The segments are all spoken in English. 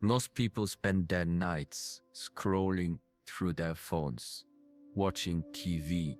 Most people spend their nights scrolling through their phones, watching TV,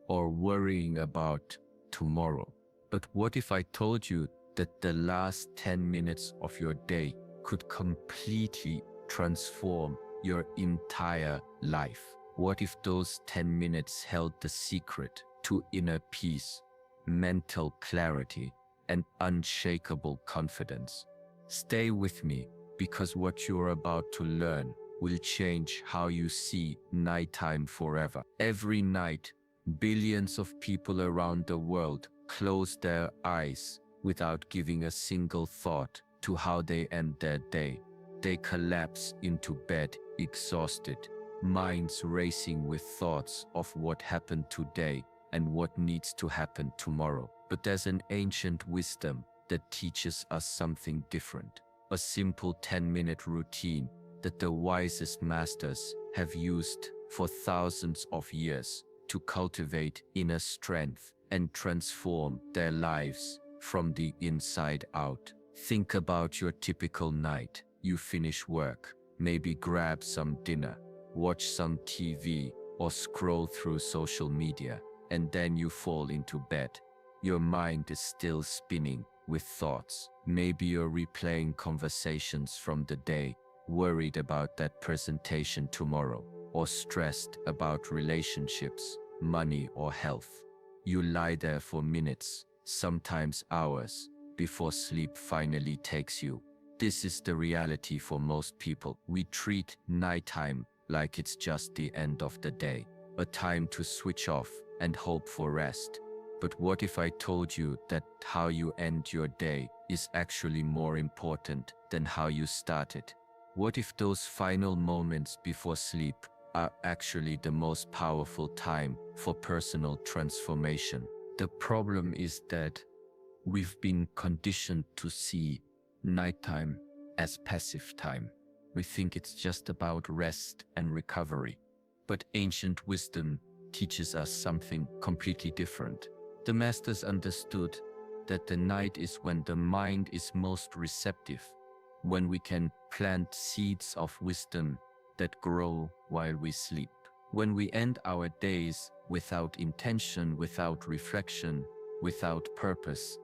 or worrying about tomorrow. But what if I told you that the last 10 minutes of your day could completely transform your entire life? What if those 10 minutes held the secret to inner peace, mental clarity, and unshakable confidence? Stay with me, because what you're about to learn will change how you see nighttime forever. Every night, billions of people around the world close their eyes without giving a single thought to how they end their day. They collapse into bed exhausted, minds racing with thoughts of what happened today and what needs to happen tomorrow. But there's an ancient wisdom that teaches us something different. A simple 10-minute routine that the wisest masters have used for thousands of years to cultivate inner strength and transform their lives from the inside out. Think about your typical night. You finish work, maybe grab some dinner, watch some TV, or scroll through social media, and then you fall into bed. Your mind is still spinning with thoughts. Maybe you're replaying conversations from the day, worried about that presentation tomorrow, or stressed about relationships, money, or health. You lie there for minutes, sometimes hours, before sleep finally takes you. This is the reality for most people. We treat nighttime like it's just the end of the day, a time to switch off and hope for rest. But what if I told you that how you end your day is actually more important than how you started? What if those final moments before sleep are actually the most powerful time for personal transformation? The problem is that we've been conditioned to see nighttime as passive time. We think it's just about rest and recovery. But ancient wisdom teaches us something completely different. The masters understood that the night is when the mind is most receptive, when we can plant seeds of wisdom that grow while we sleep. When we end our days without intention, without reflection, without purpose,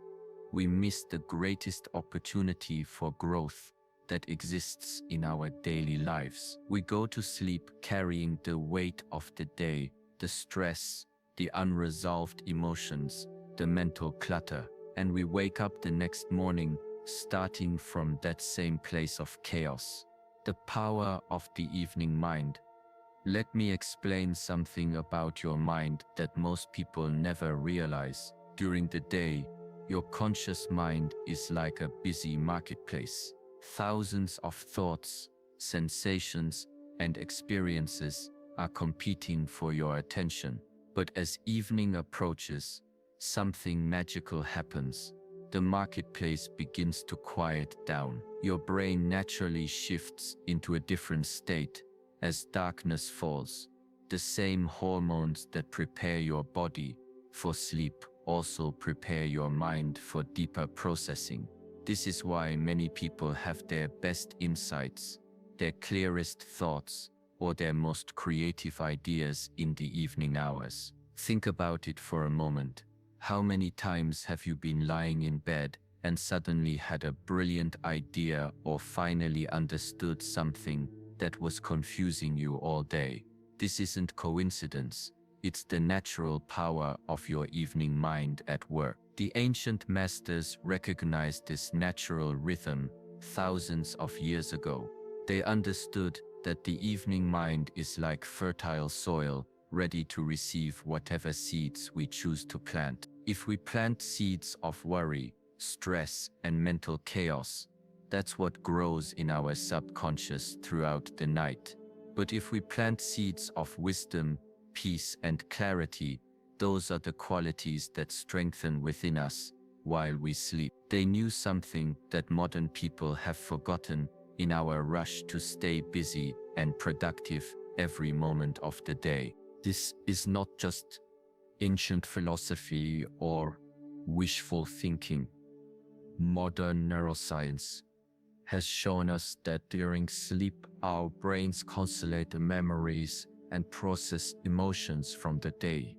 we miss the greatest opportunity for growth that exists in our daily lives. We go to sleep carrying the weight of the day, the stress, the unresolved emotions, the mental clutter, and we wake up the next morning starting from that same place of chaos. The power of the evening mind. Let me explain something about your mind that most people never realize. During the day, your conscious mind is like a busy marketplace. Thousands of thoughts, sensations, and experiences are competing for your attention. But as evening approaches, something magical happens. The marketplace begins to quiet down. Your brain naturally shifts into a different state as darkness falls. The same hormones that prepare your body for sleep also prepare your mind for deeper processing. This is why many people have their best insights, their clearest thoughts, or their most creative ideas in the evening hours. Think about it for a moment. How many times have you been lying in bed and suddenly had a brilliant idea or finally understood something that was confusing you all day? This isn't coincidence. It's the natural power of your evening mind at work. The ancient masters recognized this natural rhythm thousands of years ago. They understood that the evening mind is like fertile soil, ready to receive whatever seeds we choose to plant. If we plant seeds of worry, stress, and mental chaos, that's what grows in our subconscious throughout the night. But if we plant seeds of wisdom, peace, and clarity, those are the qualities that strengthen within us while we sleep. They knew something that modern people have forgotten in our rush to stay busy and productive every moment of the day. This is not just ancient philosophy or wishful thinking. Modern neuroscience has shown us that during sleep, our brains consolidate memories and process emotions from the day.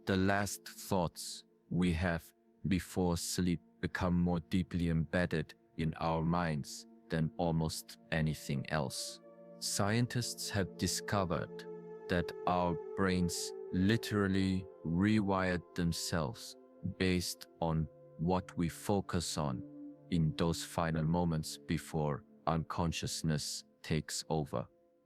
The last thoughts we have before sleep become more deeply embedded in our minds than almost anything else. Scientists have discovered that our brains literally rewired themselves based on what we focus on in those final moments before unconsciousness takes over.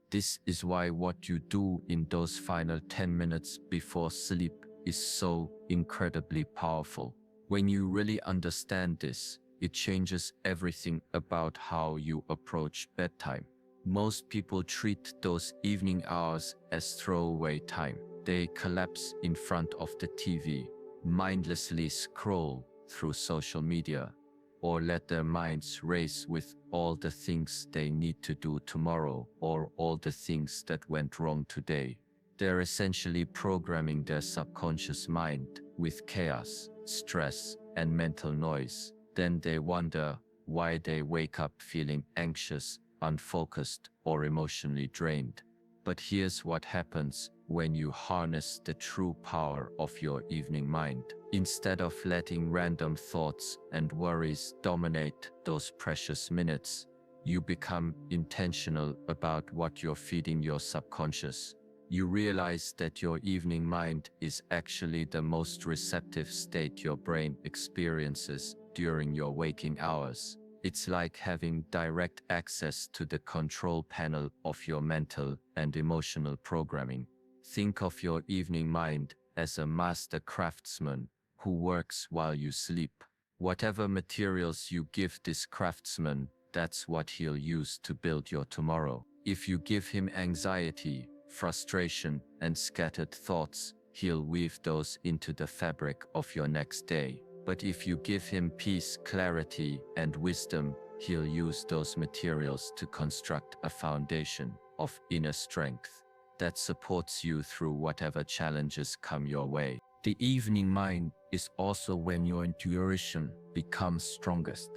This is why what you do in those final 10 minutes before sleep is so incredibly powerful. When you really understand this, it changes everything about how you approach bedtime. Most people treat those evening hours as throwaway time. They collapse in front of the TV, mindlessly scroll through social media, or let their minds race with all the things they need to do tomorrow or all the things that went wrong today. They're essentially programming their subconscious mind with chaos, stress, and mental noise. Then they wonder why they wake up feeling anxious, unfocused, or emotionally drained. But here's what happens when you harness the true power of your evening mind. Instead of letting random thoughts and worries dominate those precious minutes, you become intentional about what you're feeding your subconscious. You realize that your evening mind is actually the most receptive state your brain experiences during your waking hours. It's like having direct access to the control panel of your mental and emotional programming. Think of your evening mind as a master craftsman who works while you sleep. Whatever materials you give this craftsman, that's what he'll use to build your tomorrow. If you give him anxiety, frustration, and scattered thoughts, he'll weave those into the fabric of your next day. But if you give him peace, clarity, and wisdom, he'll use those materials to construct a foundation of inner strength that supports you through whatever challenges come your way. The evening mind is also when your intuition becomes strongest.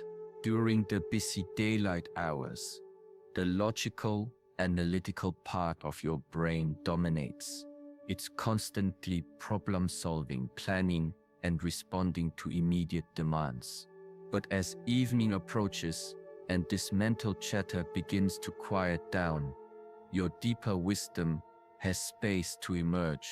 During the busy daylight hours, the logical, analytical part of your brain dominates. It's constantly problem-solving, planning, and responding to immediate demands. But as evening approaches and this mental chatter begins to quiet down, your deeper wisdom has space to emerge.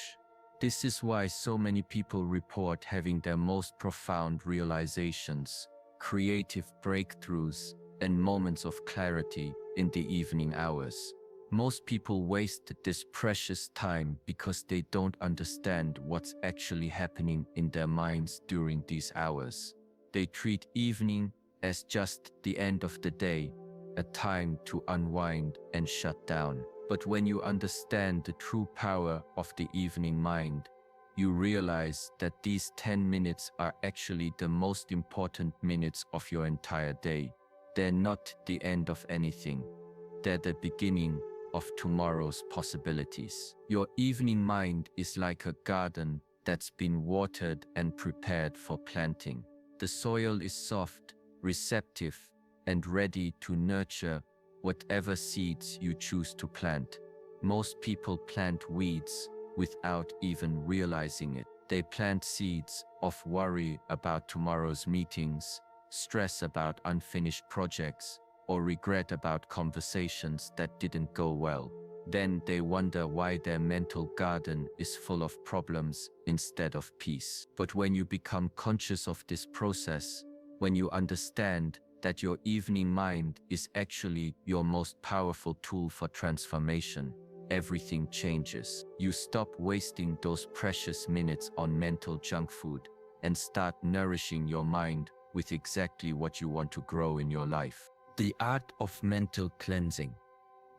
This is why so many people report having their most profound realizations, creative breakthroughs, and moments of clarity in the evening hours. Most people waste this precious time because they don't understand what's actually happening in their minds during these hours. They treat evening as just the end of the day, a time to unwind and shut down. But when you understand the true power of the evening mind, you realize that these 10 minutes are actually the most important minutes of your entire day. They're not the end of anything. They're the beginning of tomorrow's possibilities. Your evening mind is like a garden that's been watered and prepared for planting. The soil is soft, receptive, and ready to nurture whatever seeds you choose to plant. Most people plant weeds without even realizing it. They plant seeds of worry about tomorrow's meetings, stress about unfinished projects, or regret about conversations that didn't go well. Then they wonder why their mental garden is full of problems instead of peace. But when you become conscious of this process, when you understand that your evening mind is actually your most powerful tool for transformation, everything changes. You stop wasting those precious minutes on mental junk food and start nourishing your mind with exactly what you want to grow in your life. The art of mental cleansing.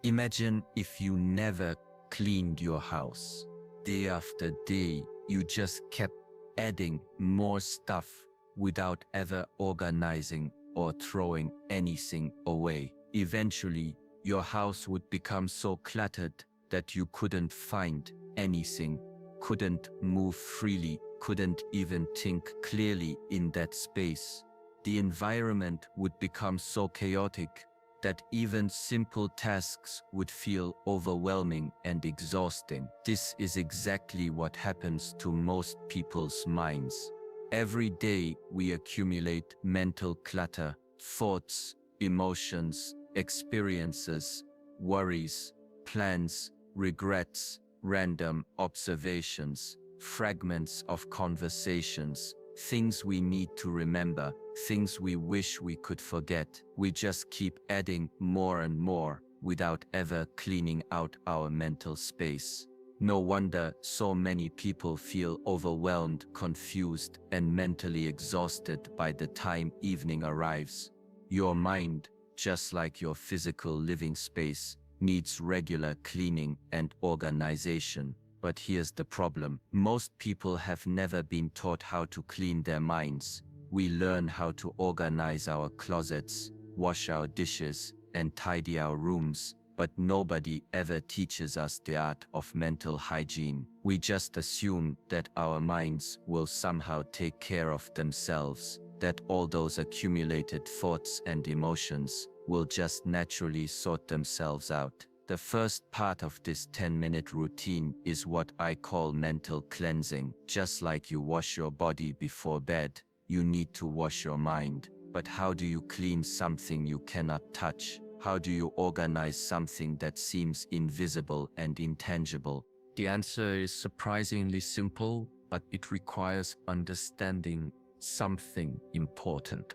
Imagine if you never cleaned your house. Day after day, you just kept adding more stuff without ever organizing or throwing anything away. Eventually, your house would become so cluttered that you couldn't find anything, couldn't move freely, couldn't even think clearly in that space. The environment would become so chaotic that even simple tasks would feel overwhelming and exhausting. This is exactly what happens to most people's minds. Every day we accumulate mental clutter, thoughts, emotions, experiences, worries, plans, regrets, random observations, fragments of conversations, things we need to remember, things we wish we could forget. We just keep adding more and more without ever cleaning out our mental space. No wonder so many people feel overwhelmed, confused, and mentally exhausted by the time evening arrives. Your mind, just like your physical living space, needs regular cleaning and organization. But here's the problem. Most people have never been taught how to clean their minds. We learn how to organize our closets, wash our dishes, and tidy our rooms, but nobody ever teaches us the art of mental hygiene. We just assume that our minds will somehow take care of themselves, that all those accumulated thoughts and emotions will just naturally sort themselves out. The first part of this 10-minute routine is what I call mental cleansing. Just like you wash your body before bed, you need to wash your mind. But how do you clean something you cannot touch? How do you organize something that seems invisible and intangible? The answer is surprisingly simple, but it requires understanding something important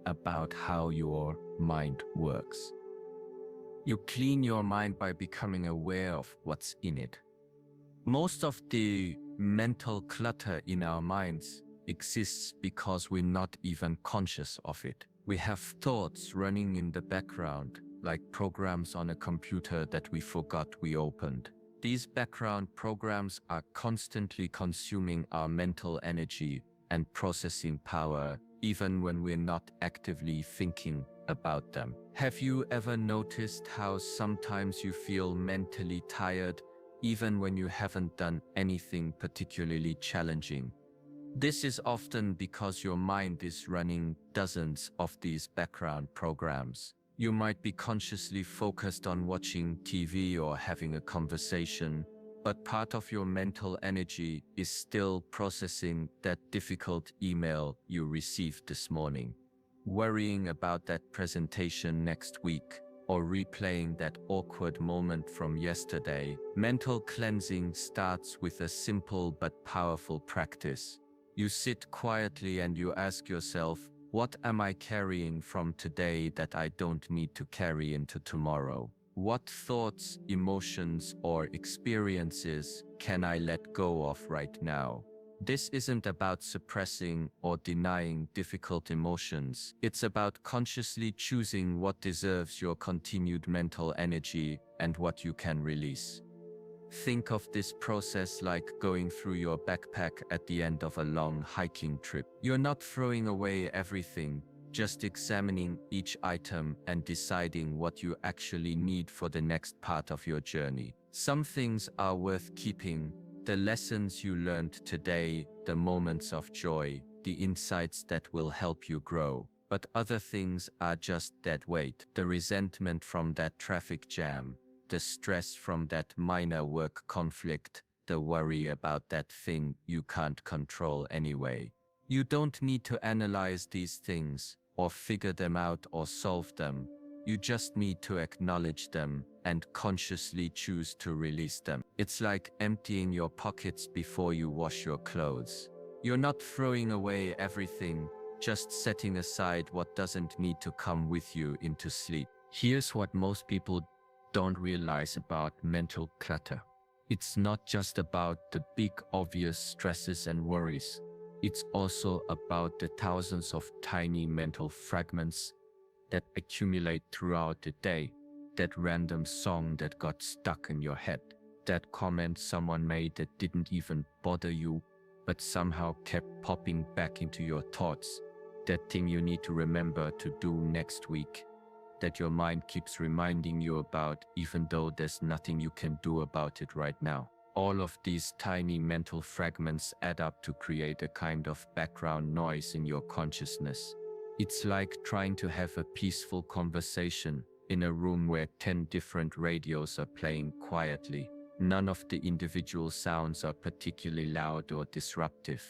about how your mind works. You clean your mind by becoming aware of what's in it. Most of the mental clutter in our minds exists because we're not even conscious of it. We have thoughts running in the background, like programs on a computer that we forgot we opened. These background programs are constantly consuming our mental energy and processing power, even when we're not actively thinking about them. Have you ever noticed how sometimes you feel mentally tired, even when you haven't done anything particularly challenging? This is often because your mind is running dozens of these background programs. You might be consciously focused on watching TV or having a conversation, but part of your mental energy is still processing that difficult email you received this morning, worrying about that presentation next week, or replaying that awkward moment from yesterday. Mental cleansing starts with a simple but powerful practice. You sit quietly and you ask yourself, what am I carrying from today that I don't need to carry into tomorrow? What thoughts, emotions, or experiences can I let go of right now? This isn't about suppressing or denying difficult emotions. It's about consciously choosing what deserves your continued mental energy and what you can release. Think of this process like going through your backpack at the end of a long hiking trip. You're not throwing away everything, just examining each item and deciding what you actually need for the next part of your journey. Some things are worth keeping: the lessons you learned today, the moments of joy, the insights that will help you grow. But other things are just dead weight: the resentment from that traffic jam, the stress from that minor work conflict, the worry about that thing you can't control anyway. You don't need to analyze these things, or figure them out or solve them. You just need to acknowledge them and consciously choose to release them. It's like emptying your pockets before you wash your clothes. You're not throwing away everything, just setting aside what doesn't need to come with you into sleep. Here's what most people don't realize about mental clutter. It's not just about the big obvious stresses and worries. It's also about the thousands of tiny mental fragments that accumulate throughout the day. That random song that got stuck in your head. That comment someone made that didn't even bother you, but somehow kept popping back into your thoughts. That thing you need to remember to do next week, that your mind keeps reminding you about, even though there's nothing you can do about it right now. All of these tiny mental fragments add up to create a kind of background noise in your consciousness. It's like trying to have a peaceful conversation in a room where 10 different radios are playing quietly. None of the individual sounds are particularly loud or disruptive,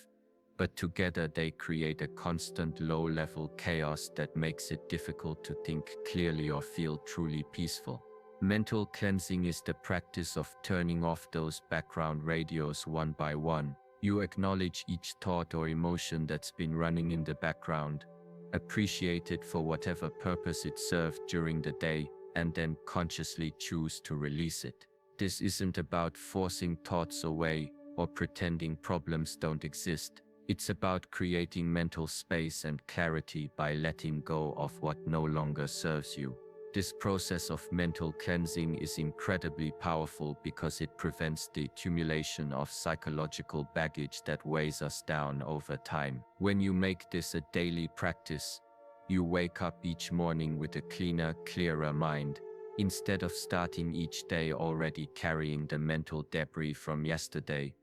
but together they create a constant low-level chaos that makes it difficult to think clearly or feel truly peaceful. Mental cleansing is the practice of turning off those background radios one by one. You acknowledge each thought or emotion that's been running in the background, appreciate it for whatever purpose it served during the day, and then consciously choose to release it. This isn't about forcing thoughts away or pretending problems don't exist. It's about creating mental space and clarity by letting go of what no longer serves you. This process of mental cleansing is incredibly powerful because it prevents the accumulation of psychological baggage that weighs us down over time. When you make this a daily practice, you wake up each morning with a cleaner, clearer mind. Instead of starting each day already carrying the mental debris from yesterday,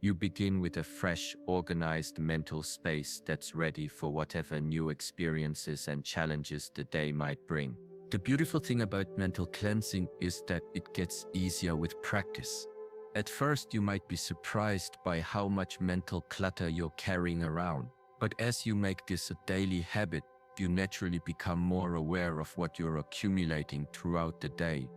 you begin with a fresh, organized mental space that's ready for whatever new experiences and challenges the day might bring. The beautiful thing about mental cleansing is that it gets easier with practice. At first, you might be surprised by how much mental clutter you're carrying around. But as you make this a daily habit, you naturally become more aware of what you're accumulating throughout the day.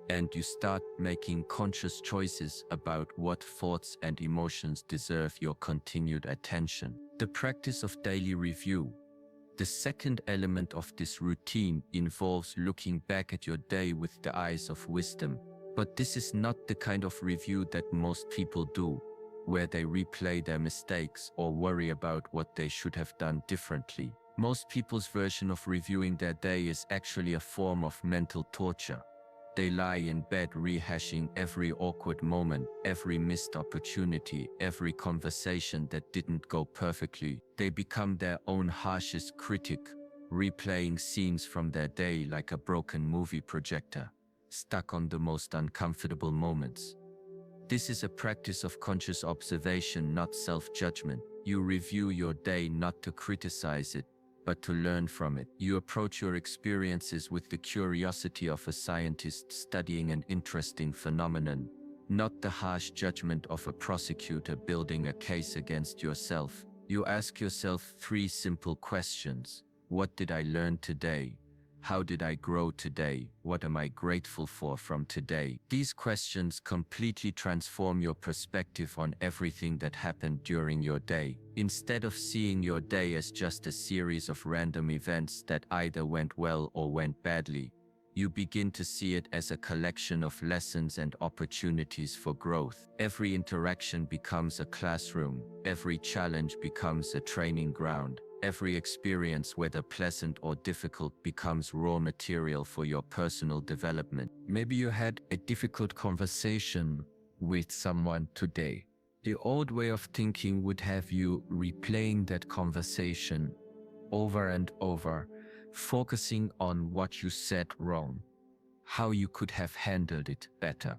And you start making conscious choices about what thoughts and emotions deserve your continued attention. The practice of daily review. The second element of this routine involves looking back at your day with the eyes of wisdom. But this is not the kind of review that most people do, where they replay their mistakes or worry about what they should have done differently. Most people's version of reviewing their day is actually a form of mental torture. They lie in bed rehashing every awkward moment, every missed opportunity, every conversation that didn't go perfectly. They become their own harshest critic, replaying scenes from their day like a broken movie projector, stuck on the most uncomfortable moments. This is a practice of conscious observation, not self-judgment. You review your day not to criticize it, but to learn from it. You approach your experiences with the curiosity of a scientist studying an interesting phenomenon, not the harsh judgment of a prosecutor building a case against yourself. You ask yourself 3 simple questions. What did I learn today? How did I grow today? What am I grateful for from today? These questions completely transform your perspective on everything that happened during your day. Instead of seeing your day as just a series of random events that either went well or went badly, you begin to see it as a collection of lessons and opportunities for growth. Every interaction becomes a classroom. Every challenge becomes a training ground. Every experience, whether pleasant or difficult, becomes raw material for your personal development. Maybe you had a difficult conversation with someone today. The old way of thinking would have you replaying that conversation over and over, focusing on what you said wrong, how you could have handled it better,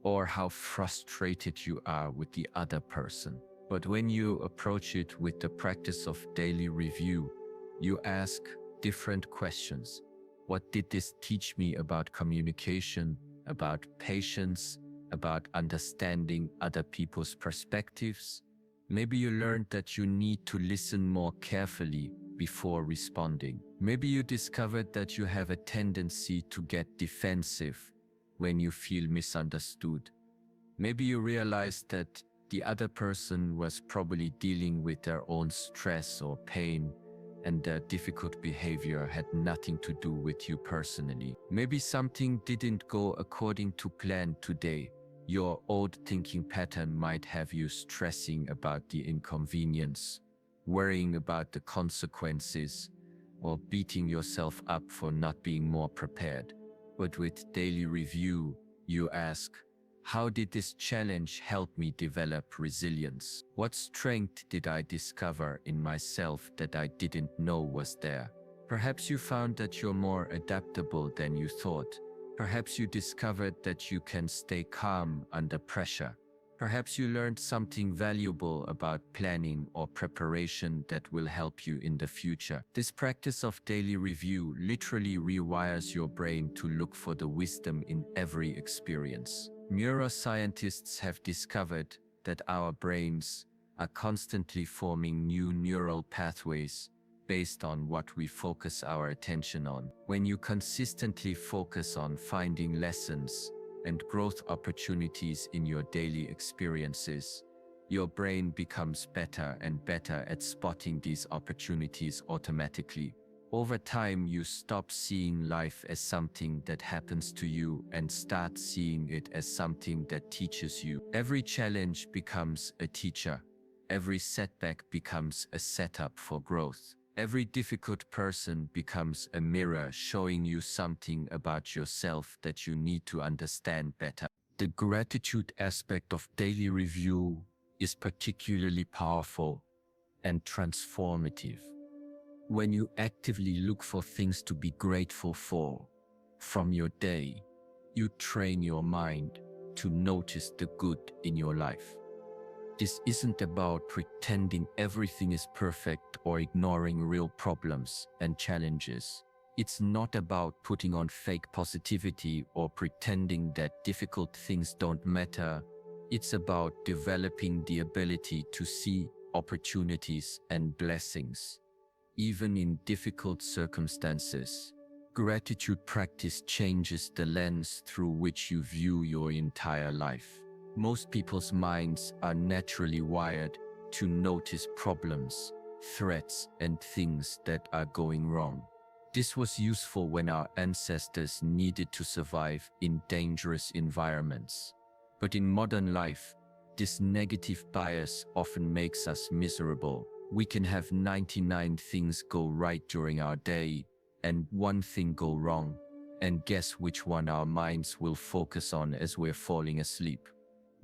or how frustrated you are with the other person. But when you approach it with the practice of daily review, you ask different questions. What did this teach me about communication, about patience, about understanding other people's perspectives? Maybe you learned that you need to listen more carefully before responding. Maybe you discovered that you have a tendency to get defensive when you feel misunderstood. Maybe you realized that the other person was probably dealing with their own stress or pain, and their difficult behavior had nothing to do with you personally. Maybe something didn't go according to plan today. Your old thinking pattern might have you stressing about the inconvenience, worrying about the consequences, or beating yourself up for not being more prepared. But with daily review, you ask, how did this challenge help me develop resilience? What strength did I discover in myself that I didn't know was there? Perhaps you found that you're more adaptable than you thought. Perhaps you discovered that you can stay calm under pressure. Perhaps you learned something valuable about planning or preparation that will help you in the future. This practice of daily review literally rewires your brain to look for the wisdom in every experience. Neuroscientists have discovered that our brains are constantly forming new neural pathways based on what we focus our attention on. When you consistently focus on finding lessons and growth opportunities in your daily experiences, your brain becomes better and better at spotting these opportunities automatically. Over time, you stop seeing life as something that happens to you and start seeing it as something that teaches you. Every challenge becomes a teacher. Every setback becomes a setup for growth. Every difficult person becomes a mirror showing you something about yourself that you need to understand better. The gratitude aspect of daily review is particularly powerful and transformative. When you actively look for things to be grateful for from your day, you train your mind to notice the good in your life. This isn't about pretending everything is perfect or ignoring real problems and challenges. It's not about putting on fake positivity or pretending that difficult things don't matter. It's about developing the ability to see opportunities and blessings, even in difficult circumstances. Gratitude practice changes the lens through which you view your entire life. Most people's minds are naturally wired to notice problems, threats, and things that are going wrong. This was useful when our ancestors needed to survive in dangerous environments. But in modern life, this negative bias often makes us miserable. We can have 99 things go right during our day and one thing go wrong, and guess which one our minds will focus on as we're falling asleep.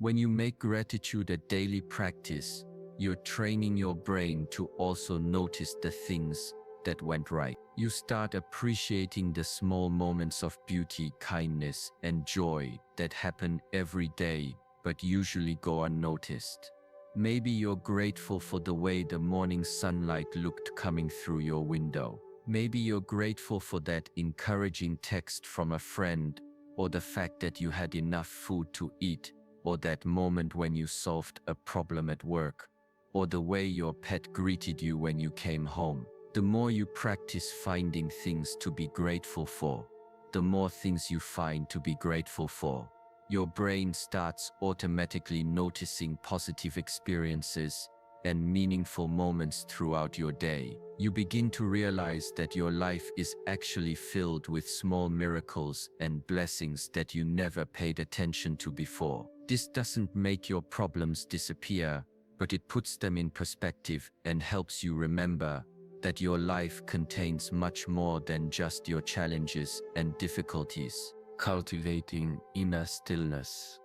When you make gratitude a daily practice, you're training your brain to also notice the things that went right. You start appreciating the small moments of beauty, kindness, and joy that happen every day but usually go unnoticed. Maybe you're grateful for the way the morning sunlight looked coming through your window. Maybe you're grateful for that encouraging text from a friend, or the fact that you had enough food to eat, or that moment when you solved a problem at work, or the way your pet greeted you when you came home. The more you practice finding things to be grateful for, the more things you find to be grateful for. Your brain starts automatically noticing positive experiences and meaningful moments throughout your day. You begin to realize that your life is actually filled with small miracles and blessings that you never paid attention to before. This doesn't make your problems disappear, but it puts them in perspective and helps you remember that your life contains much more than just your challenges and difficulties. Cultivating inner stillness.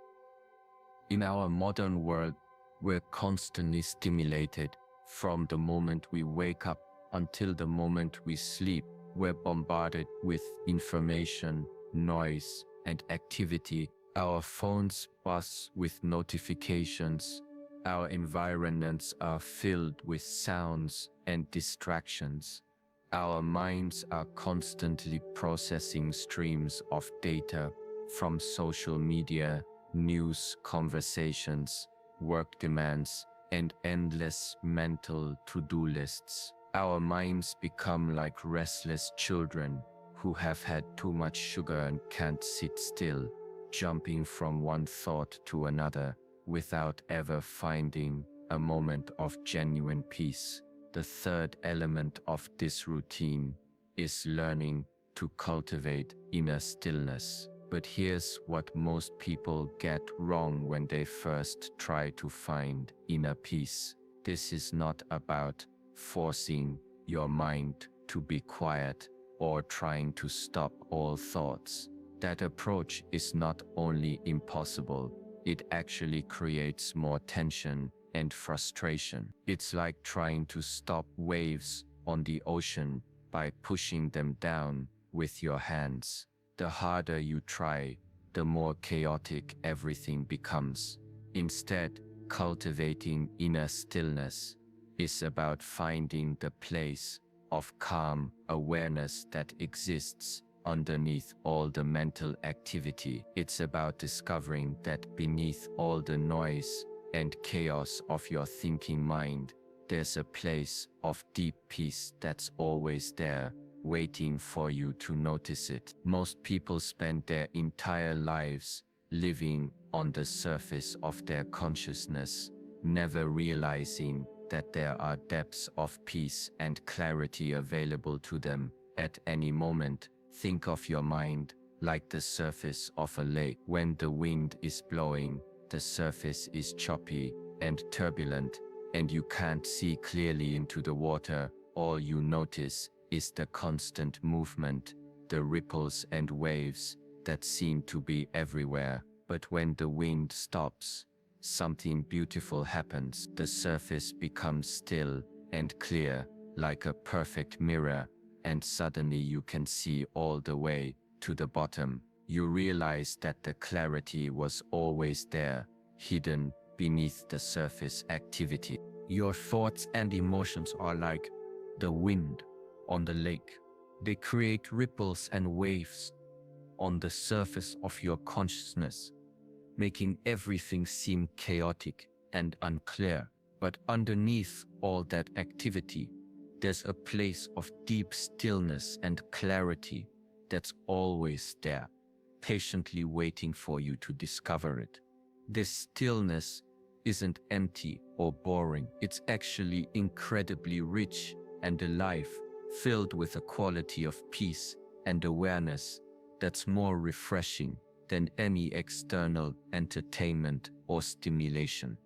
In our modern world, we're constantly stimulated. From the moment we wake up until the moment we sleep, we're bombarded with information, noise, and activity. Our phones buzz with notifications. Our environments are filled with sounds and distractions. Our minds are constantly processing streams of data from social media, news, conversations, work demands, and endless mental to-do lists. Our minds become like restless children who have had too much sugar and can't sit still, jumping from one thought to another without ever finding a moment of genuine peace. The third element of this routine is learning to cultivate inner stillness. But here's what most people get wrong when they first try to find inner peace. This is not about forcing your mind to be quiet or trying to stop all thoughts. That approach is not only impossible, it actually creates more tension and frustration. It's like trying to stop waves on the ocean by pushing them down with your hands. The harder you try, the more chaotic everything becomes. Instead, cultivating inner stillness is about finding the place of calm awareness that exists underneath all the mental activity. It's about discovering that beneath all the noise and chaos of your thinking mind, there's a place of deep peace that's always there, waiting for you to notice it. Most people spend their entire lives living on the surface of their consciousness, never realizing that there are depths of peace and clarity available to them at any moment. Think of your mind like the surface of a lake. When the wind is blowing, the surface is choppy and turbulent, and you can't see clearly into the water. All you notice is the constant movement, the ripples and waves that seem to be everywhere. But when the wind stops, something beautiful happens. The surface becomes still and clear, like a perfect mirror, and suddenly you can see all the way to the bottom. You realize that the clarity was always there, hidden beneath the surface activity. Your thoughts and emotions are like the wind on the lake. They create ripples and waves on the surface of your consciousness, making everything seem chaotic and unclear. But underneath all that activity, there's a place of deep stillness and clarity that's always there, patiently waiting for you to discover it. This stillness isn't empty or boring. It's actually incredibly rich and alive, filled with a quality of peace and awareness that's more refreshing than any external entertainment or stimulation.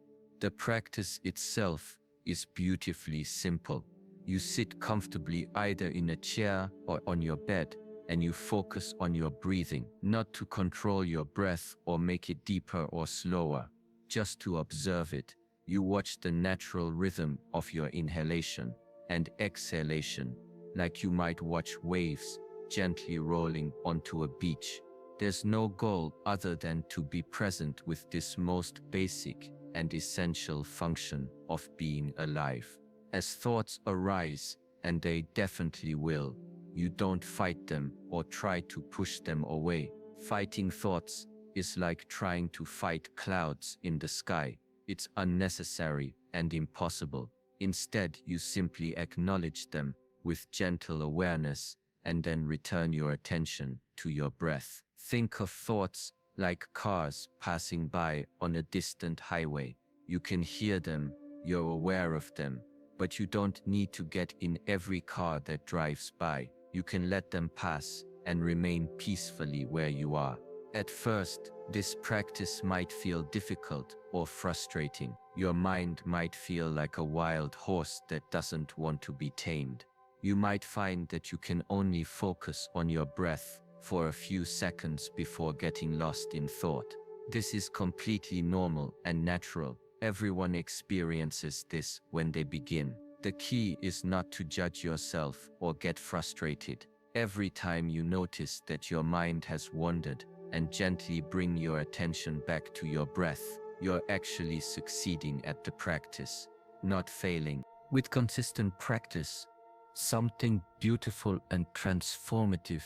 The practice itself is beautifully simple. You sit comfortably either in a chair or on your bed, and you focus on your breathing, not to control your breath or make it deeper or slower, just to observe it. You watch the natural rhythm of your inhalation and exhalation, like you might watch waves gently rolling onto a beach. There's no goal other than to be present with this most basic and essential function of being alive. As thoughts arise, and they definitely will, you don't fight them or try to push them away. Fighting thoughts is like trying to fight clouds in the sky. It's unnecessary and impossible. Instead, you simply acknowledge them with gentle awareness and then return your attention to your breath. Think of thoughts like cars passing by on a distant highway. You can hear them, you're aware of them, but you don't need to get in every car that drives by. You can let them pass and remain peacefully where you are. At first, this practice might feel difficult or frustrating. Your mind might feel like a wild horse that doesn't want to be tamed. You might find that you can only focus on your breath for a few seconds before getting lost in thought. This is completely normal and natural. Everyone experiences this when they begin. The key is not to judge yourself or get frustrated. Every time you notice that your mind has wandered, and gently bring your attention back to your breath, you're actually succeeding at the practice, not failing. With consistent practice, something beautiful and transformative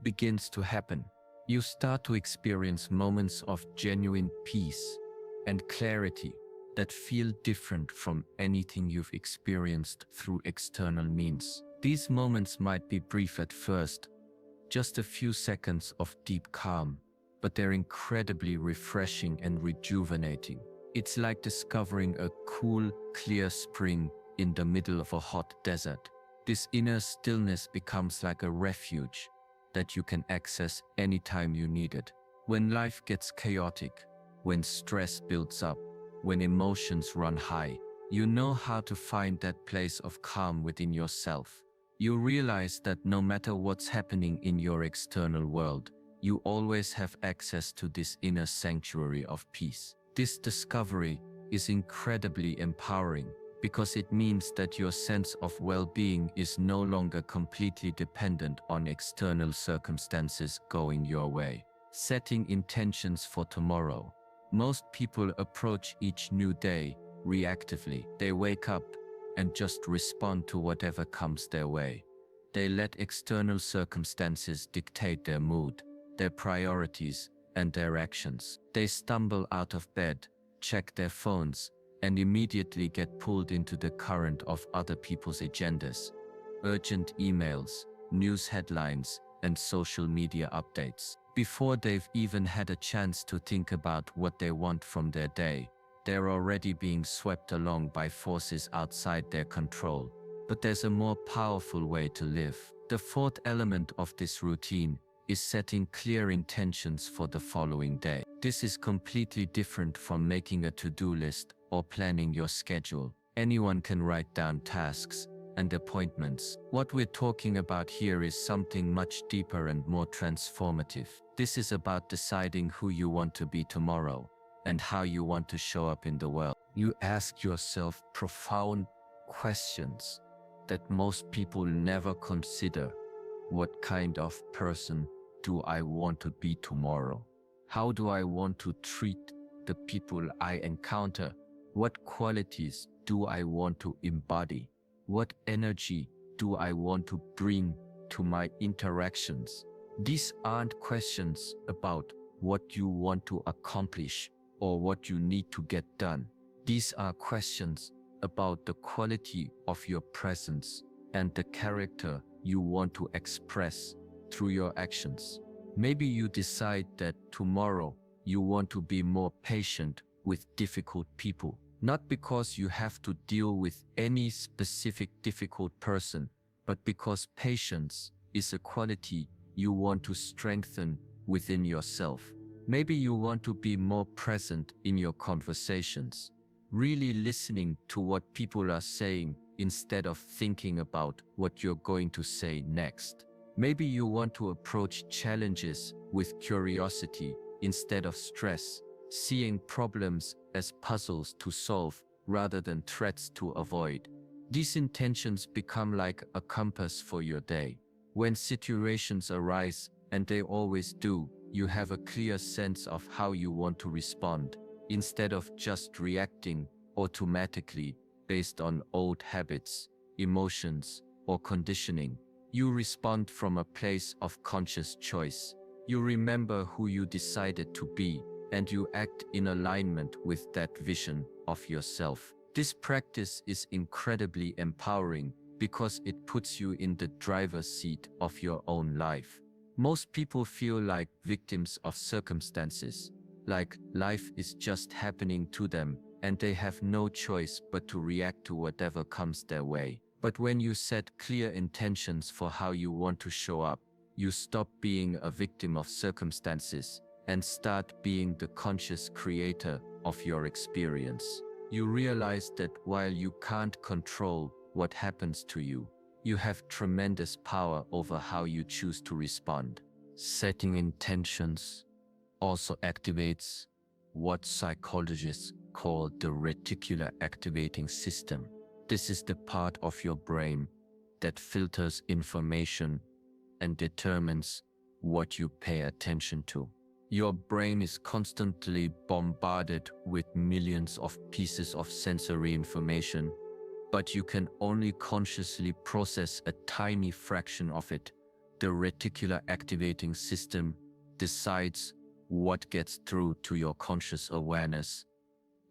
begins to happen. You start to experience moments of genuine peace and clarity that feel different from anything you've experienced through external means. These moments might be brief at first, just a few seconds of deep calm, but they're incredibly refreshing and rejuvenating. It's like discovering a cool, clear spring in the middle of a hot desert. This inner stillness becomes like a refuge that you can access anytime you need it. When life gets chaotic, when stress builds up, when emotions run high, you know how to find that place of calm within yourself. You realize that no matter what's happening in your external world, you always have access to this inner sanctuary of peace. This discovery is incredibly empowering because it means that your sense of well-being is no longer completely dependent on external circumstances going your way. Setting intentions for tomorrow, Most people approach each new day reactively. They wake up and just respond to whatever comes their way. They let external circumstances dictate their mood, their priorities, and their actions. They stumble out of bed, check their phones, and immediately get pulled into the current of other people's agendas. Urgent emails, news headlines, and social media updates. Before they've even had a chance to think about what they want from their day, they're already being swept along by forces outside their control. But there's a more powerful way to live. The fourth element of this routine is setting clear intentions for the following day. This is completely different from making a to-do list or planning your schedule. Anyone can write down tasks and appointments. What we're talking about here is something much deeper and more transformative. This is about deciding who you want to be tomorrow and how you want to show up in the world. You ask yourself profound questions that most people never consider. What kind of person do I want to be tomorrow? How do I want to treat the people I encounter? What qualities do I want to embody? What energy do I want to bring to my interactions? These aren't questions about what you want to accomplish or what you need to get done. These are questions about the quality of your presence and the character you want to express through your actions. Maybe you decide that tomorrow you want to be more patient with difficult people, not because you have to deal with any specific difficult person, but because patience is a quality you want to strengthen within yourself. Maybe you want to be more present in your conversations, really listening to what people are saying instead of thinking about what you're going to say next. Maybe you want to approach challenges with curiosity instead of stress, seeing problems as puzzles to solve rather than threats to avoid. These intentions become like a compass for your day. When situations arise, and they always do, you have a clear sense of how you want to respond, instead of just reacting automatically based on old habits, emotions, or conditioning. You respond from a place of conscious choice. You remember who you decided to be, and you act in alignment with that vision of yourself. This practice is incredibly empowering because it puts you in the driver's seat of your own life. Most people feel like victims of circumstances, like life is just happening to them and they have no choice but to react to whatever comes their way. But when you set clear intentions for how you want to show up, you stop being a victim of circumstances and start being the conscious creator of your experience. You realize that while you can't control what happens to you, you have tremendous power over how you choose to respond. Setting intentions also activates what psychologists call the reticular activating system. This is the part of your brain that filters information and determines what you pay attention to. Your brain is constantly bombarded with millions of pieces of sensory information, but you can only consciously process a tiny fraction of it. The reticular activating system decides what gets through to your conscious awareness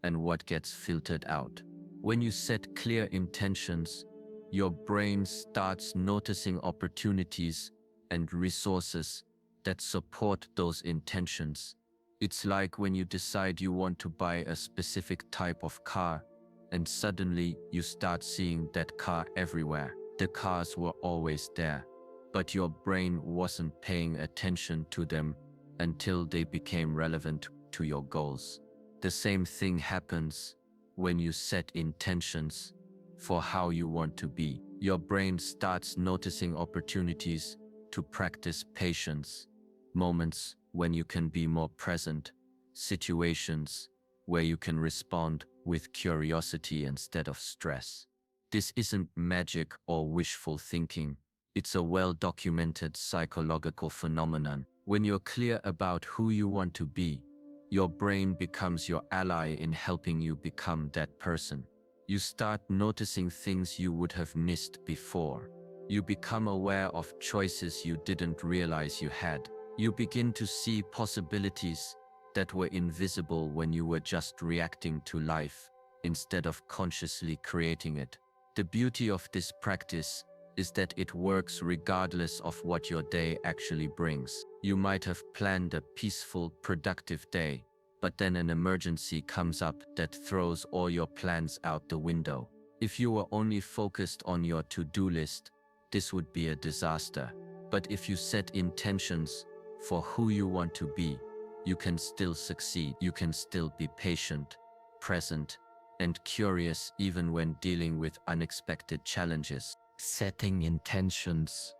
and what gets filtered out. When you set clear intentions, your brain starts noticing opportunities and resources that support those intentions. It's like when you decide you want to buy a specific type of car, and suddenly you start seeing that car everywhere. The cars were always there, but your brain wasn't paying attention to them until they became relevant to your goals. The same thing happens when you set intentions for how you want to be. Your brain starts noticing opportunities to practice patience, moments when you can be more present, situations where you can respond with curiosity instead of stress. This isn't magic or wishful thinking. It's a well-documented psychological phenomenon. When you're clear about who you want to be, your brain becomes your ally in helping you become that person. You start noticing things you would have missed before. You become aware of choices you didn't realize you had. You begin to see possibilities that were invisible when you were just reacting to life instead of consciously creating it. The beauty of this practice is that it works regardless of what your day actually brings. You might have planned a peaceful, productive day, but then an emergency comes up that throws all your plans out the window. If you were only focused on your to-do list, this would be a disaster. But if you set intentions for who you want to be, you can still succeed. You can still be patient, present, and curious even when dealing with unexpected challenges. Setting intentions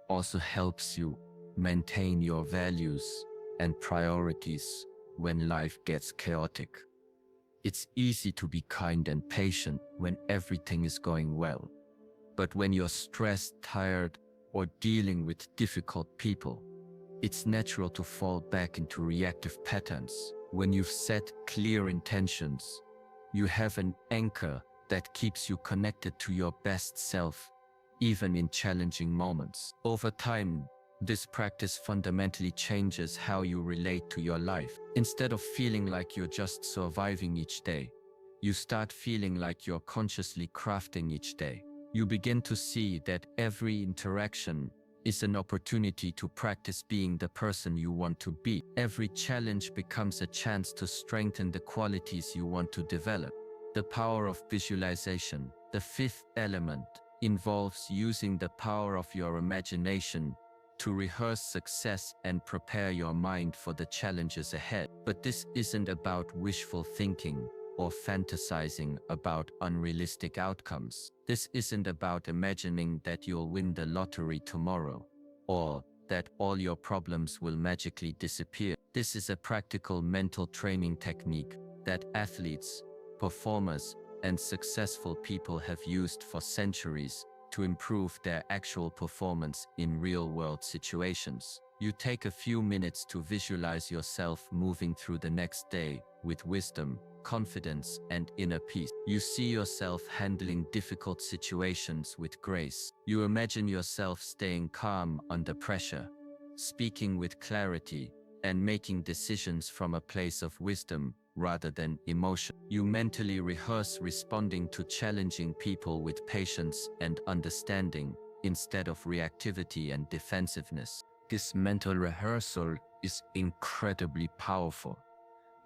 also helps you maintain your values and priorities when life gets chaotic. It's easy to be kind and patient when everything is going well. But when you're stressed, tired, or dealing with difficult people, it's natural to fall back into reactive patterns. When you've set clear intentions, you have an anchor that keeps you connected to your best self, even in challenging moments. Over time, this practice fundamentally changes how you relate to your life. Instead of feeling like you're just surviving each day, you start feeling like you're consciously crafting each day. You begin to see that every interaction is an opportunity to practice being the person you want to be. Every challenge becomes a chance to strengthen the qualities you want to develop. The power of visualization, the fifth element, involves using the power of your imagination to rehearse success and prepare your mind for the challenges ahead. But this isn't about wishful thinking or fantasizing about unrealistic outcomes. This isn't about imagining that you'll win the lottery tomorrow or that all your problems will magically disappear. This is a practical mental training technique that athletes, performers, and successful people have used for centuries to improve their actual performance in real-world situations. You take a few minutes to visualize yourself moving through the next day with wisdom, confidence, and inner peace. You see yourself handling difficult situations with grace. You imagine yourself staying calm under pressure, speaking with clarity, and making decisions from a place of wisdom rather than emotion. You mentally rehearse responding to challenging people with patience and understanding instead of reactivity and defensiveness. This mental rehearsal is incredibly powerful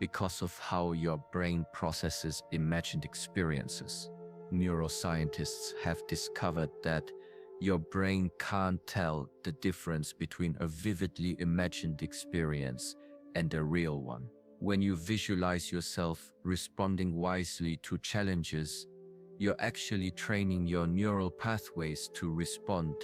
because of how your brain processes imagined experiences. Neuroscientists have discovered that your brain can't tell the difference between a vividly imagined experience and a real one. When you visualize yourself responding wisely to challenges, you're actually training your neural pathways to respond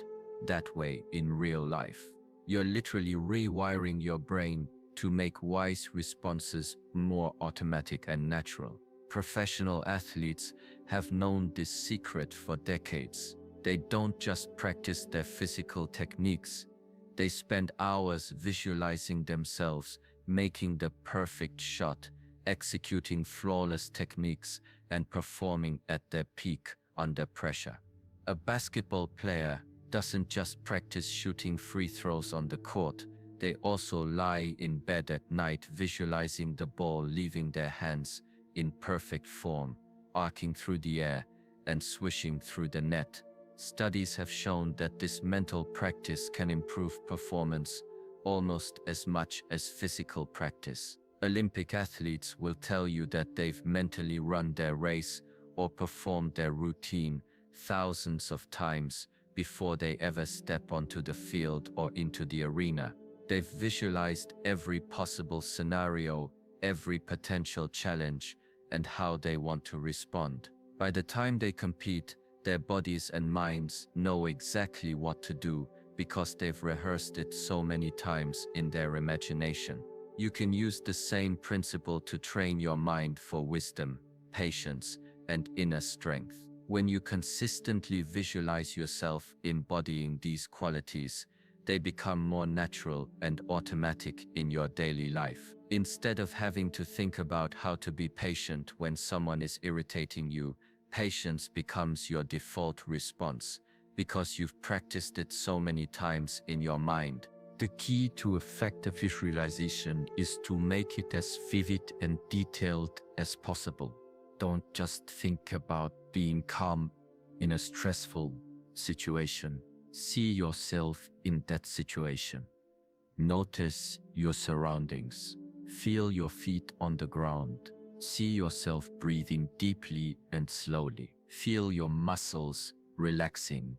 that way in real life. You're literally rewiring your brain to make wise responses more automatic and natural. Professional athletes have known this secret for decades. They don't just practice their physical techniques. They spend hours visualizing themselves making the perfect shot, executing flawless techniques, and performing at their peak under pressure. A basketball player doesn't just practice shooting free throws on the court, they also lie in bed at night visualizing the ball leaving their hands in perfect form, arcing through the air and swishing through the net. Studies have shown that this mental practice can improve performance almost as much as physical practice. Olympic athletes will tell you that they've mentally run their race or performed their routine thousands of times before they ever step onto the field or into the arena. They've visualized every possible scenario, every potential challenge, and how they want to respond. By the time they compete, their bodies and minds know exactly what to do because they've rehearsed it so many times in their imagination. You can use the same principle to train your mind for wisdom, patience, and inner strength. When you consistently visualize yourself embodying these qualities, they become more natural and automatic in your daily life. Instead of having to think about how to be patient when someone is irritating you, patience becomes your default response because you've practiced it so many times in your mind. The key to effective visualization is to make it as vivid and detailed as possible. Don't just think about being calm in a stressful situation. See yourself in that situation. Notice your surroundings. Feel your feet on the ground. See yourself breathing deeply and slowly. Feel your muscles relaxing.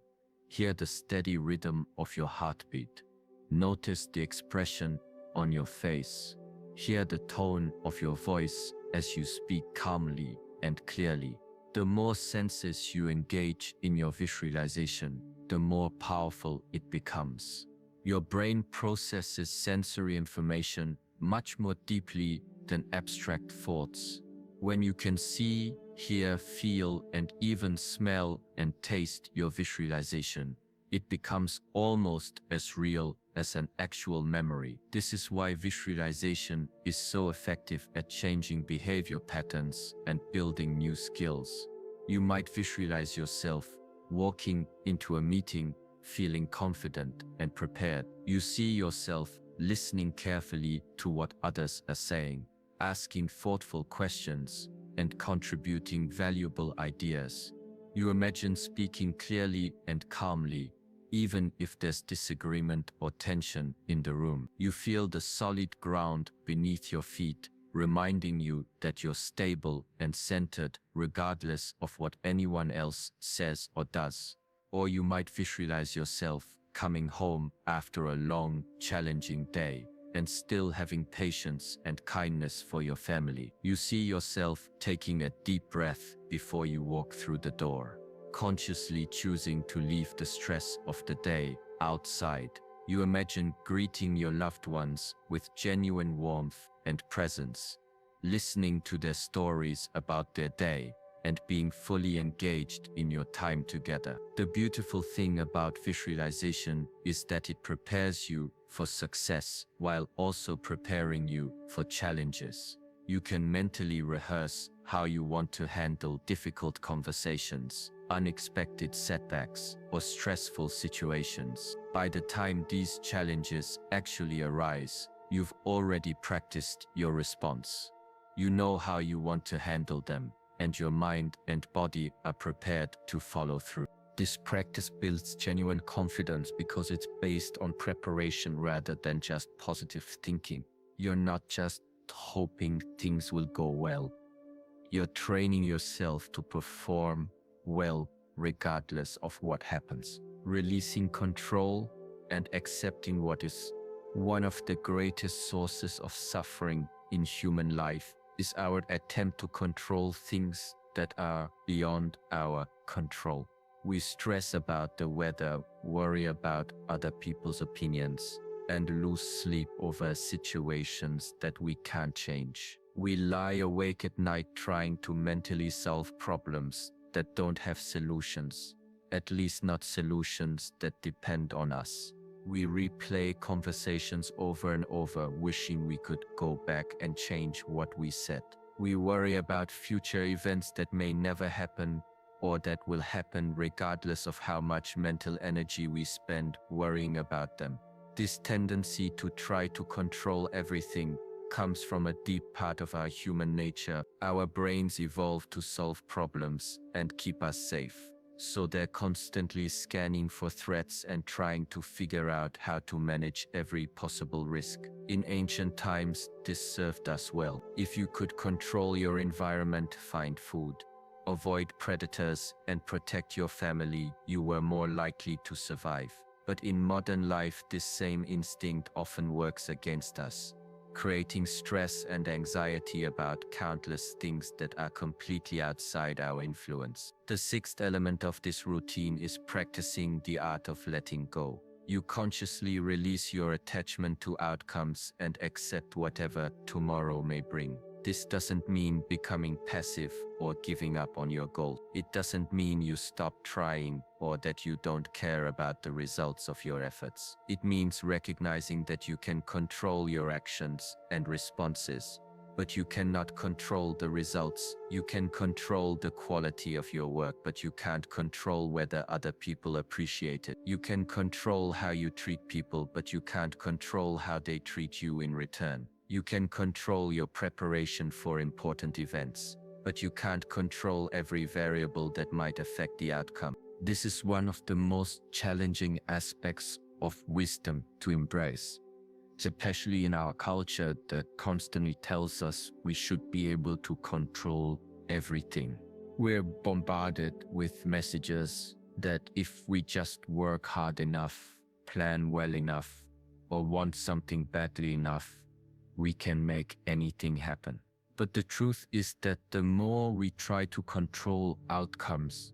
Hear the steady rhythm of your heartbeat. Notice the expression on your face. Hear the tone of your voice as you speak calmly and clearly. The more senses you engage in your visualization, the more powerful it becomes. Your brain processes sensory information much more deeply than abstract thoughts. When you can see, hear, feel, and even smell and taste your visualization, it becomes almost as real as an actual memory. This is why visualization is so effective at changing behavior patterns and building new skills. You might visualize yourself walking into a meeting, feeling confident and prepared. You see yourself listening carefully to what others are saying, asking thoughtful questions, and contributing valuable ideas. You imagine speaking clearly and calmly, even if there's disagreement or tension in the room. You feel the solid ground beneath your feet, reminding you that you're stable and centered regardless of what anyone else says or does. Or you might visualize yourself coming home after a long, challenging day and still having patience and kindness for your family. You see yourself taking a deep breath before you walk through the door, consciously choosing to leave the stress of the day outside. You imagine greeting your loved ones with genuine warmth and presence, listening to their stories about their day, and being fully engaged in your time together. The beautiful thing about visualization is that it prepares you for success while also preparing you for challenges. You can mentally rehearse how you want to handle difficult conversations, unexpected setbacks, or stressful situations. By the time these challenges actually arise, you've already practiced your response. You know how you want to handle them, and your mind and body are prepared to follow through. This practice builds genuine confidence because it's based on preparation rather than just positive thinking. You're not just hoping things will go well. You're training yourself to perform well regardless of what happens. Releasing control and accepting what is. One of the greatest sources of suffering in human life is our attempt to control things that are beyond our control. We stress about the weather, worry about other people's opinions, and lose sleep over situations that we can't change. We lie awake at night trying to mentally solve problems that don't have solutions, at least not solutions that depend on us. We replay conversations over and over, wishing we could go back and change what we said. We worry about future events that may never happen or that will happen regardless of how much mental energy we spend worrying about them. This tendency to try to control everything comes from a deep part of our human nature. Our brains evolved to solve problems and keep us safe, so they're constantly scanning for threats and trying to figure out how to manage every possible risk. In ancient times, this served us well. If you could control your environment, find food, avoid predators, and protect your family, you were more likely to survive. But in modern life, this same instinct often works against us, creating stress and anxiety about countless things that are completely outside our influence. The sixth element of this routine is practicing the art of letting go. You consciously release your attachment to outcomes and accept whatever tomorrow may bring. This doesn't mean becoming passive or giving up on your goal. It doesn't mean you stop trying or that you don't care about the results of your efforts. It means recognizing that you can control your actions and responses, but you cannot control the results. You can control the quality of your work, but you can't control whether other people appreciate it. You can control how you treat people, but you can't control how they treat you in return. You can control your preparation for important events, but you can't control every variable that might affect the outcome. This is one of the most challenging aspects of wisdom to embrace, especially in our culture that constantly tells us we should be able to control everything. We're bombarded with messages that if we just work hard enough, plan well enough, or want something badly enough, we can make anything happen. But the truth is that the more we try to control outcomes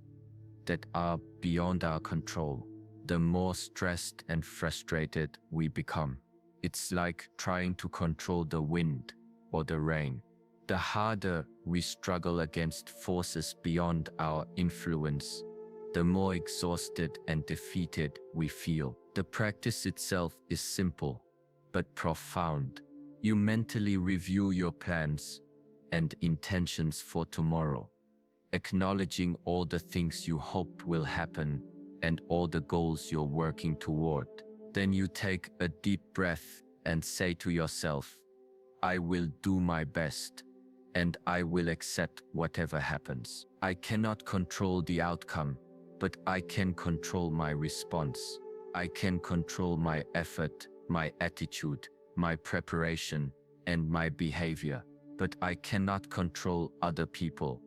that are beyond our control, the more stressed and frustrated we become. It's like trying to control the wind or the rain. The harder we struggle against forces beyond our influence, the more exhausted and defeated we feel. The practice itself is simple, but profound. You mentally review your plans and intentions for tomorrow, acknowledging all the things you hoped will happen and all the goals you're working toward. Then you take a deep breath and say to yourself, I will do my best, and I will accept whatever happens. I cannot control the outcome, but I can control my response. I can control my effort, my attitude, my preparation, and my behavior, but I cannot control other people,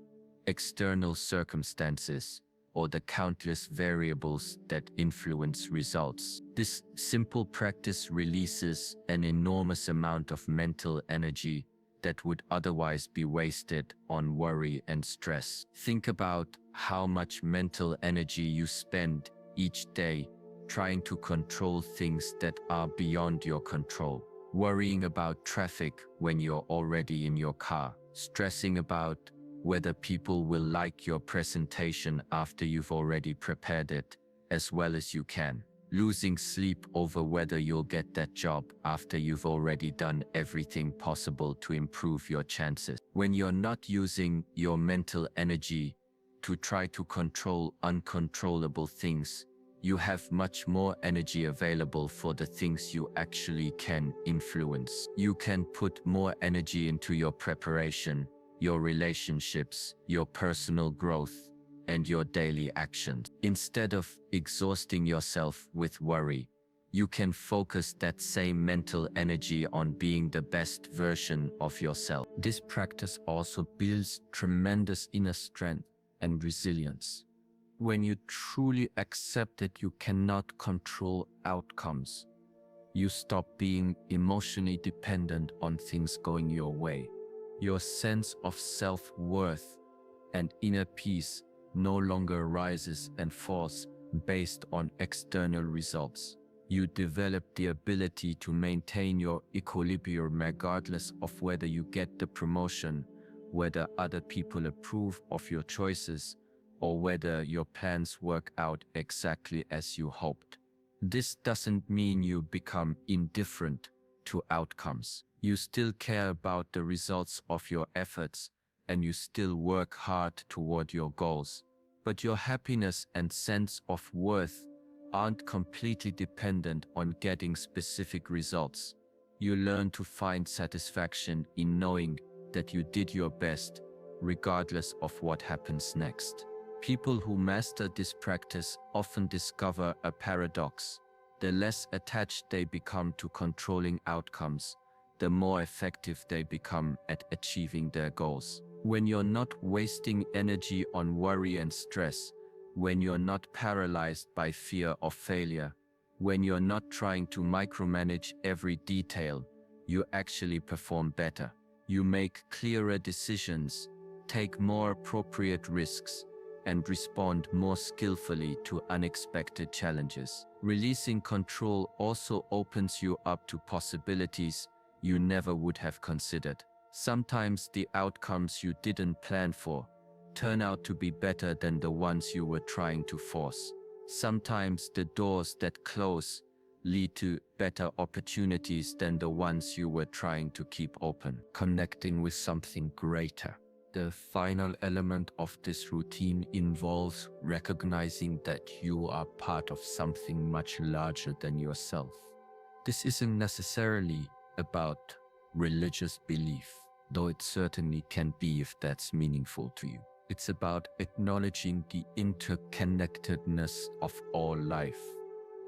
external circumstances, or the countless variables that influence results. This simple practice releases an enormous amount of mental energy that would otherwise be wasted on worry and stress. Think about how much mental energy you spend each day trying to control things that are beyond your control. Worrying about traffic when you're already in your car, stressing about whether people will like your presentation after you've already prepared it as well as you can, losing sleep over whether you'll get that job after you've already done everything possible to improve your chances. When you're not using your mental energy to try to control uncontrollable things, you have much more energy available for the things you actually can influence. You can put more energy into your preparation, your relationships, your personal growth, and your daily actions. Instead of exhausting yourself with worry, you can focus that same mental energy on being the best version of yourself. This practice also builds tremendous inner strength and resilience. When you truly accept that you cannot control outcomes, you stop being emotionally dependent on things going your way. Your sense of self-worth and inner peace no longer rises and falls based on external results. You develop the ability to maintain your equilibrium regardless of whether you get the promotion, whether other people approve of your choices, or whether your plans work out exactly as you hoped. This doesn't mean you become indifferent to outcomes. You still care about the results of your efforts, and you still work hard toward your goals. But your happiness and sense of worth aren't completely dependent on getting specific results. You learn to find satisfaction in knowing that you did your best, regardless of what happens next. People who master this practice often discover a paradox. The less attached they become to controlling outcomes, the more effective they become at achieving their goals. When you're not wasting energy on worry and stress, when you're not paralyzed by fear of failure, when you're not trying to micromanage every detail, you actually perform better. You make clearer decisions, take more appropriate risks, and respond more skillfully to unexpected challenges. Releasing control also opens you up to possibilities you never would have considered, Sometimes the outcomes you didn't plan for turn out to be better than the ones you were trying to force. Sometimes the doors that close lead to better opportunities than the ones you were trying to keep open. Connecting with something greater. The final element of this routine involves recognizing that you are part of something much larger than yourself. This isn't necessarily about religious belief, though it certainly can be if that's meaningful to you. It's about acknowledging the interconnectedness of all life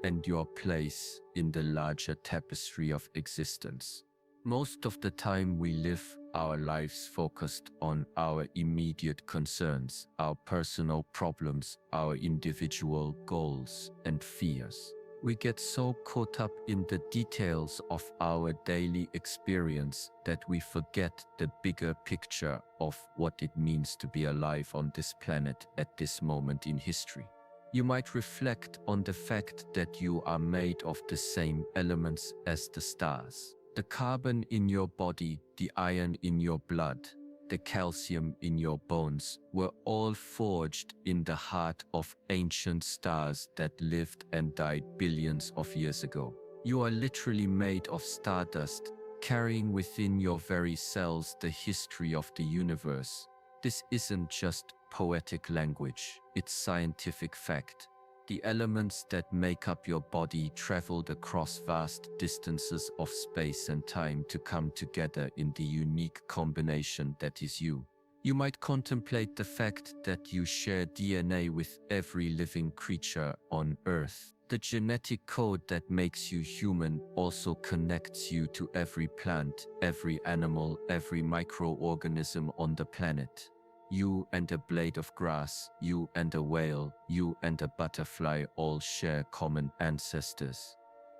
and your place in the larger tapestry of existence. Most of the time we live our lives focused on our immediate concerns, our personal problems, our individual goals and fears. We get so caught up in the details of our daily experience that we forget the bigger picture of what it means to be alive on this planet at this moment in history. You might reflect on the fact that you are made of the same elements as the stars. The carbon in your body, the iron in your blood, the calcium in your bones were all forged in the heart of ancient stars that lived and died billions of years ago. You are literally made of stardust, carrying within your very cells the history of the universe. This isn't just poetic language, it's scientific fact. The elements that make up your body traveled across vast distances of space and time to come together in the unique combination that is you. You might contemplate the fact that you share DNA with every living creature on Earth. The genetic code that makes you human also connects you to every plant, every animal, every microorganism on the planet. You and a blade of grass, you and a whale, you and a butterfly all share common ancestors.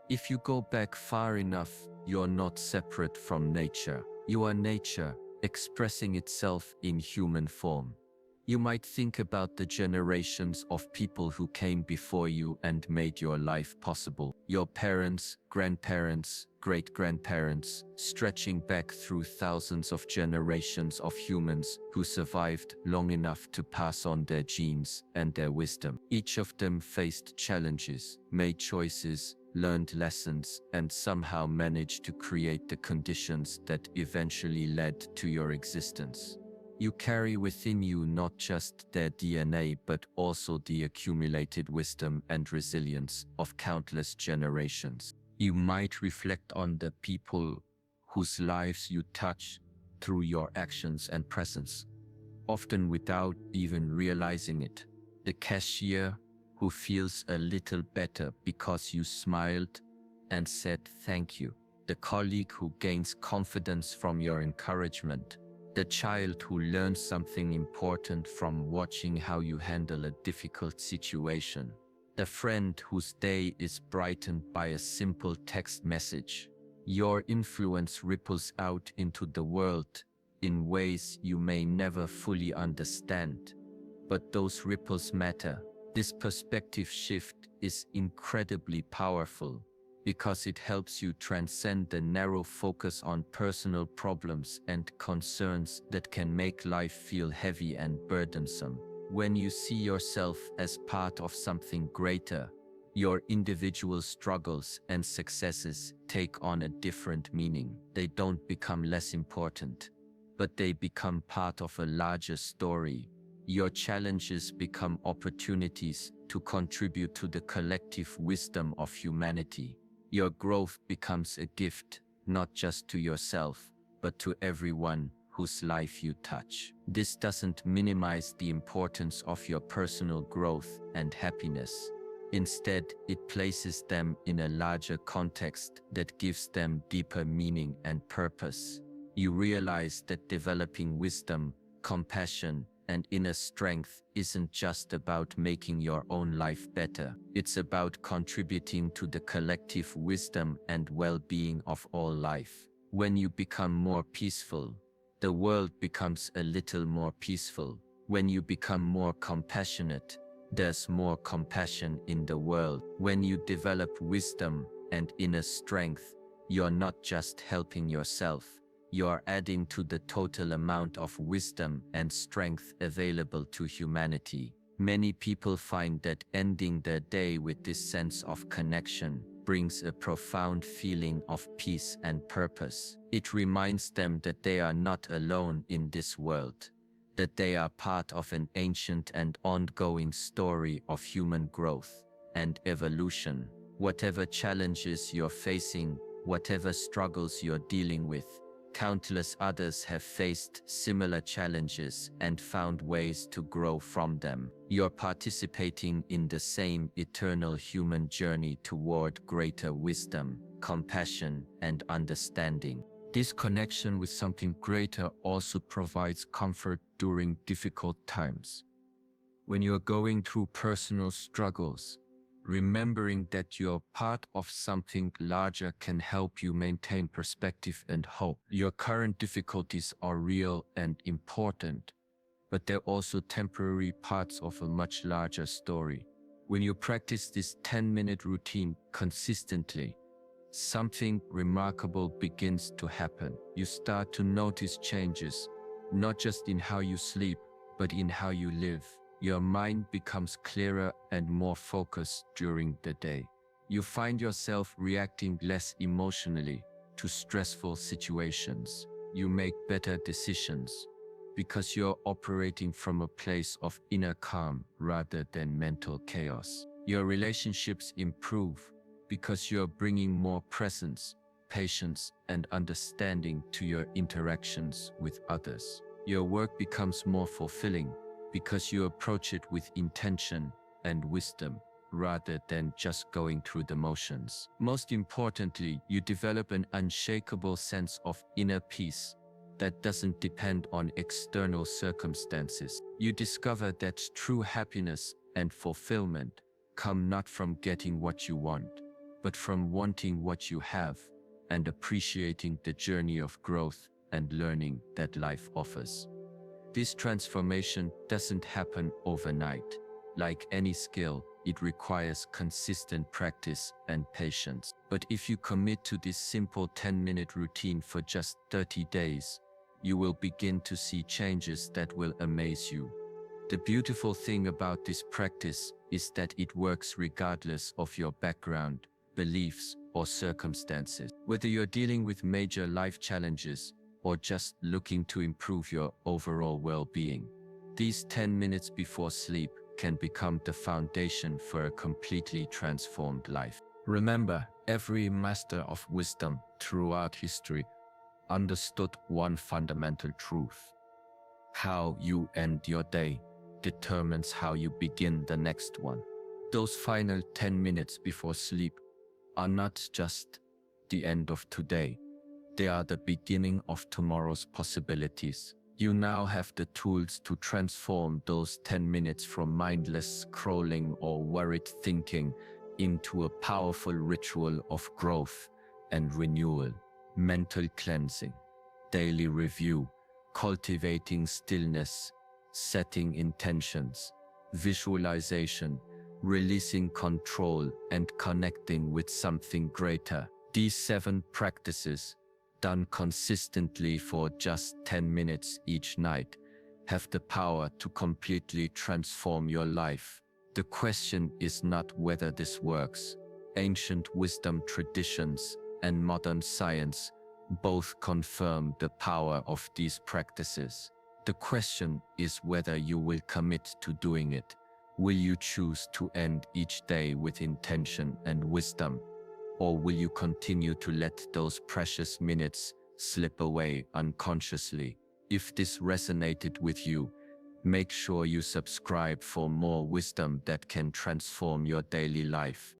If you go back far enough, you're not separate from nature. You are nature, expressing itself in human form. You might think about the generations of people who came before you and made your life possible. Your parents, grandparents, great-grandparents, stretching back through thousands of generations of humans who survived long enough to pass on their genes and their wisdom. Each of them faced challenges, made choices, learned lessons, and somehow managed to create the conditions that eventually led to your existence. You carry within you not just their DNA but also the accumulated wisdom and resilience of countless generations. You might reflect on the people whose lives you touch through your actions and presence, often without even realizing it. The cashier who feels a little better because you smiled and said thank you. The colleague who gains confidence from your encouragement. The child who learns something important from watching how you handle a difficult situation. The friend whose day is brightened by a simple text message. Your influence ripples out into the world in ways you may never fully understand, but those ripples matter. This perspective shift is incredibly powerful, because it helps you transcend the narrow focus on personal problems and concerns that can make life feel heavy and burdensome. When you see yourself as part of something greater, your individual struggles and successes take on a different meaning. They don't become less important, but they become part of a larger story. Your challenges become opportunities to contribute to the collective wisdom of humanity. Your growth becomes a gift, not just to yourself, but to everyone whose life you touch. This doesn't minimize the importance of your personal growth and happiness. Instead, it places them in a larger context that gives them deeper meaning and purpose. You realize that developing wisdom, compassion, and inner strength isn't just about making your own life better. It's about contributing to the collective wisdom and well-being of all life. When you become more peaceful, the world becomes a little more peaceful. When you become more compassionate, there's more compassion in the world. When you develop wisdom and inner strength, you're not just helping yourself, you are adding to the total amount of wisdom and strength available to humanity. Many people find that ending their day with this sense of connection brings a profound feeling of peace and purpose. It reminds them that they are not alone in this world, that they are part of an ancient and ongoing story of human growth and evolution. Whatever challenges you're facing, whatever struggles you're dealing with, countless others have faced similar challenges and found ways to grow from them. You're participating in the same eternal human journey toward greater wisdom, compassion, and understanding. This connection with something greater also provides comfort during difficult times. When you're going through personal struggles, remembering that you're part of something larger can help you maintain perspective and hope. Your current difficulties are real and important, but they're also temporary parts of a much larger story. When you practice this 10-minute routine consistently, something remarkable begins to happen. You start to notice changes, not just in how you sleep, but in how you live. Your mind becomes clearer and more focused during the day. You find yourself reacting less emotionally to stressful situations. You make better decisions because you're operating from a place of inner calm rather than mental chaos. Your relationships improve because you're bringing more presence, patience, and understanding to your interactions with others. Your work becomes more fulfilling because you approach it with intention and wisdom rather than just going through the motions. Most importantly, you develop an unshakable sense of inner peace that doesn't depend on external circumstances. You discover that true happiness and fulfillment come not from getting what you want, but from wanting what you have and appreciating the journey of growth and learning that life offers. This transformation doesn't happen overnight. Like any skill, it requires consistent practice and patience. But if you commit to this simple 10-minute routine for just 30 days, you will begin to see changes that will amaze you. The beautiful thing about this practice is that it works regardless of your background, beliefs, or circumstances. Whether you're dealing with major life challenges or just looking to improve your overall well-being, these 10 minutes before sleep can become the foundation for a completely transformed life. Remember, every master of wisdom throughout history understood one fundamental truth: how you end your day determines how you begin the next one. Those final 10 minutes before sleep are not just the end of today. They are the beginning of tomorrow's possibilities. You now have the tools to transform those 10 minutes from mindless scrolling or worried thinking into a powerful ritual of growth and renewal. Mental cleansing, daily review, cultivating stillness, setting intentions, visualization, releasing control, and connecting with something greater. These 7 practices, done consistently for just 10 minutes each night, have the power to completely transform your life. The question is not whether this works. Ancient wisdom traditions and modern science both confirm the power of these practices. The question is whether you will commit to doing it. Will you choose to end each day with intention and wisdom? Or will you continue to let those precious minutes slip away unconsciously? If this resonated with you, make sure you subscribe for more wisdom that can transform your daily life.